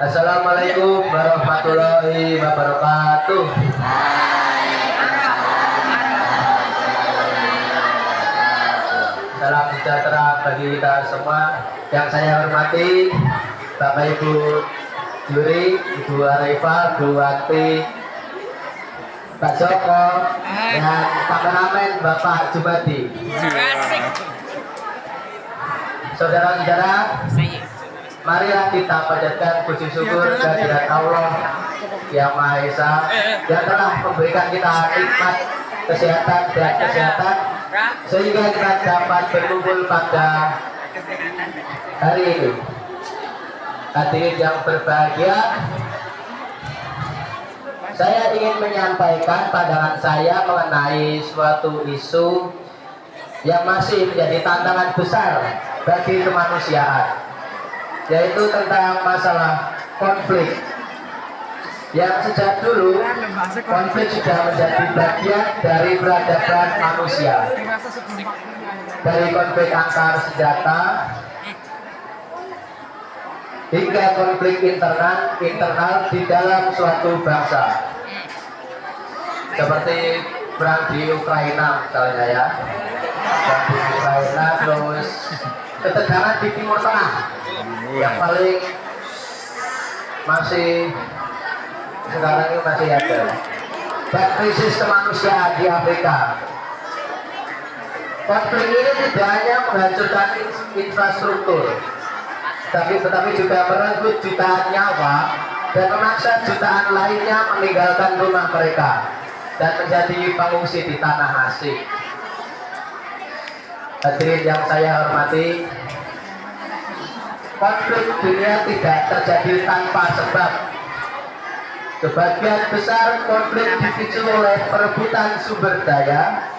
Assalamualaikum warahmatullahi wabarakatuh. Salam sejahtera bagi kita semua. Yang saya hormati Bapak Ibu Juri, Ibu Arifah, Bu Wati, Pak Joko, dan kameramen Bapak Jumadi. Saudara-saudara, marilah kita panjatkan puji syukur kehadirat Allah Yang Maha Esa yang telah memberikan kita nikmat kesehatan dan kesehatan sehingga kita dapat berkumpul pada hari ini. Hadirin yang berbahagia, saya ingin menyampaikan pandangan saya mengenai suatu isu yang masih menjadi tantangan besar bagi kemanusiaan, yaitu tentang masalah konflik. Yang sejak dulu konflik sudah menjadi bagian dari peradaban manusia, dari konflik antar senjata hingga konflik internal di dalam suatu bangsa, seperti perang di Ukraina misalnya ya, perang di Ukraina, terus ketegangan di Timur Tengah yang paling masih sekarang ini masih ada, dan krisis kemanusiaan di Afrika. Konflik ini tidak hanya menghancurkan infrastruktur, tetapi juga merenggut jutaan nyawa dan memaksa jutaan lainnya meninggalkan rumah mereka dan menjadi pengungsi di tanah asing. Hadirin yang saya hormati, konflik dunia tidak terjadi tanpa sebab. Sebagian besar konflik dipicu oleh perebutan sumber daya,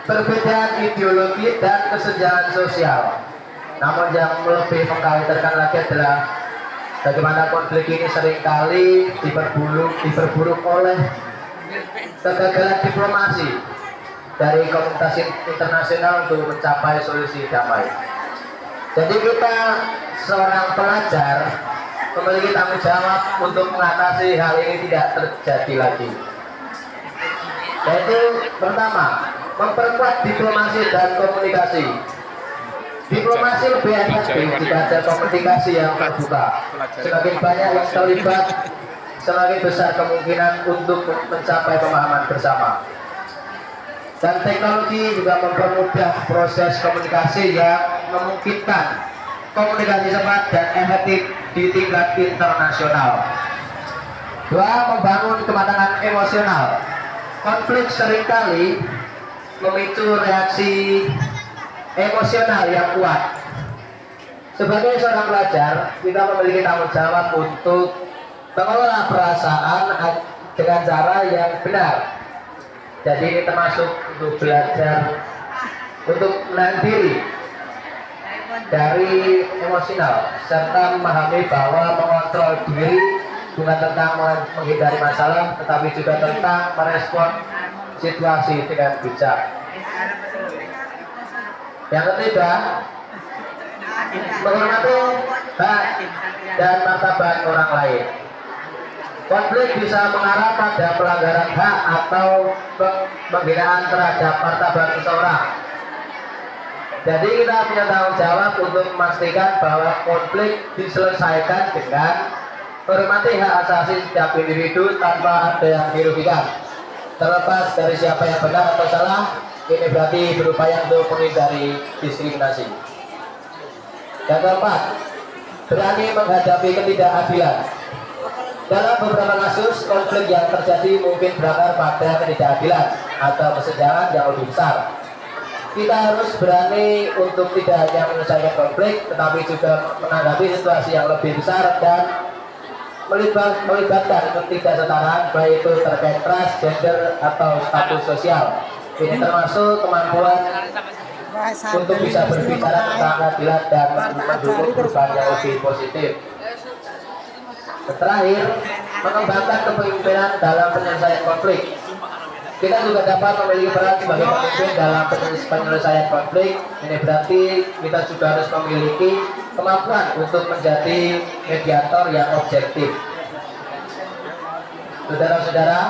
perbedaan ideologi, dan kesenjangan sosial. Namun yang lebih mengkhawatirkan lagi adalah bagaimana konflik ini seringkali diperburuk oleh kegagalan diplomasi dari komunitas internasional untuk mencapai solusi damai. Jadi kita seorang pelajar memiliki tanggung jawab untuk mengatasi hal ini tidak terjadi lagi. Yaitu pertama, memperkuat diplomasi dan komunikasi. Diplomasi lebih efektif jika ada komunikasi yang terbuka. Semakin banyak yang terlibat, semakin besar kemungkinan untuk mencapai pemahaman bersama. Dan teknologi juga mempermudah proses komunikasi yang memungkinkan komunikasi cepat dan efektif di tingkat internasional. Dua, membangun kematangan emosional. Konflik seringkali memicu reaksi emosional yang kuat. Sebagai seorang pelajar, kita memiliki tanggung jawab untuk mengelola perasaan dengan cara yang benar. Jadi ini termasuk untuk belajar untuk menahan diri dari emosional serta memahami bahwa mengontrol diri bukan tentang menghindari masalah, tetapi juga tentang merespon situasi dengan bijak. Yang ketiga, menghormati hak dan martabat orang lain. Konflik bisa mengarah pada pelanggaran hak atau penghinaan terhadap martabat seseorang. Jadi kita punya tanggung jawab untuk memastikan bahwa konflik diselesaikan dengan menghormati hak asasi setiap individu tanpa ada yang dirugikan. Terlepas dari siapa yang benar atau salah, ini berarti berupaya untuk menghindari diskriminasi. Yang keempat, berani menghadapi ketidakadilan. Dalam beberapa kasus, konflik yang terjadi mungkin berakar pada ketidakadilan atau kesenjangan yang lebih besar. Kita harus berani untuk tidak hanya menyelesaikan konflik, tetapi juga menanggapi situasi yang lebih besar dan melibatkan ketidaksetaraan, baik itu terkait ras, gender, atau status sosial. Ini termasuk kemampuan untuk bisa berbicara tentang keadilan dan mendukung perubahan yang lebih positif. Terakhir, mengembangkan kepemimpinan dalam penyelesaian konflik. Kita juga dapat memiliki peran sebagai pemimpin dalam penyelesaian konflik. Ini berarti kita juga harus memiliki kemampuan untuk menjadi mediator yang objektif. Saudara-saudara,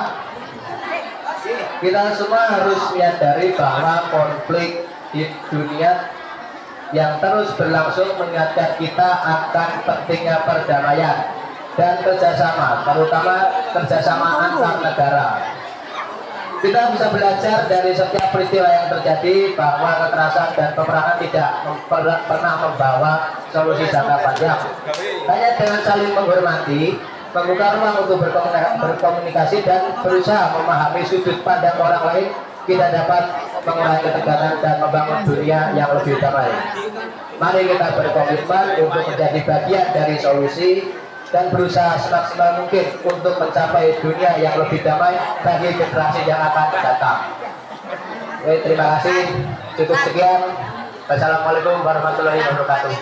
kita semua harus menyadari bahwa konflik di dunia yang terus berlangsung mengingatkan kita akan pentingnya perdamaian dan kerjasama, terutama kerjasama antar negara. Kita bisa belajar dari setiap peristiwa yang terjadi bahwa kekerasan dan peperangan tidak pernah membawa solusi jangka panjang. Hanya dengan saling menghormati, membuka ruang untuk berkomunikasi dan berusaha memahami sudut pandang orang lain, kita dapat mengurangi ketegangan dan membangun dunia yang lebih damai. Mari kita berkomitmen untuk menjadi bagian dari solusi dan berusaha semaksimal mungkin untuk mencapai dunia yang lebih damai bagi generasi yang akan datang. Oke, terima kasih. Cukup sekian. Wassalamualaikum warahmatullahi wabarakatuh.